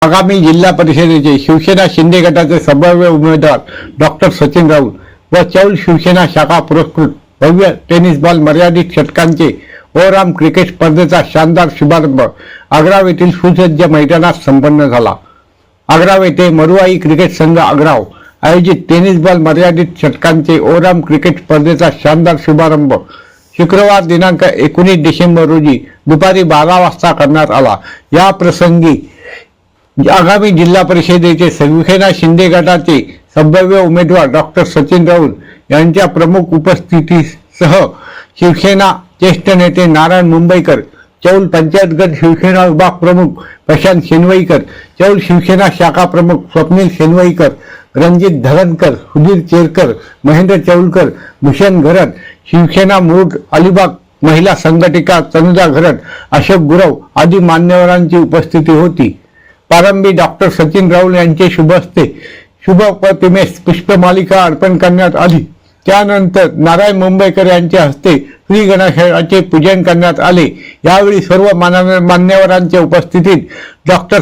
आगामी जिल्हा परिषदेचे शिवसेना शिंदे गटाचे संभाव्य उमेदवार डॉक्टर सचिन राऊत व चौल शिवसेना शाखा पुरस्कृत भव्य टेनिस बॉल मर्यादित षटकांचे ओव्हरआर्म क्रिकेट स्पर्धेचा शानदार शुभारंभ आग्राव येथील सुसज्ज मैदानात संपन्न झाला। आग्राव येथे मरुआई क्रिकेट संघ आग्राव आयोजित टेनिस बॉल मर्यादित षटकांचे ओव्हरआर्म क्रिकेट स्पर्धेचा शानदार शुभारंभ शुक्रवार दिनांक 19 डिसेंबर रोजी दुपारी 12 वाजता करण्यात आला। या प्रसंगी आगामी जिल्हा परिषदेचे शिवसेना शिंदे गटाचे संभाव्य उमेदवार डॉक्टर सचिन राऊत यांच्या प्रमुख उपस्थितीसह शिवसेना ज्येष्ठ नेते नारायण मुंबईकर, चौल पंचायत गट शिवसेना विभाग प्रमुख प्रशांत शेनवईकर, चौल शिवसेना शाखा प्रमुख स्वप्नील शेनवईकर, रणजित धरणकर, सुधीर चेरकर, महेंद्र चौलकर, भूषण घरत, शिवसेना मुरुड अलिबाग महिला संघटिका तनुजा घरत, अशोक गुरव आदी मान्यवरांची उपस्थिती होती। प्रारंभी डॉक्टर सचिन राऊत यांचे शुभ हस्ते शुभ प्रतिमेस पुष्पमालिका अर्पण करण्यात आली। त्यानंतर नारायण मुंबईकर यांच्या हस्ते श्री गणेशाचे पूजन करण्यात आले। यावेळी सर्व मान्यवरांच्या उपस्थितीत डॉक्टर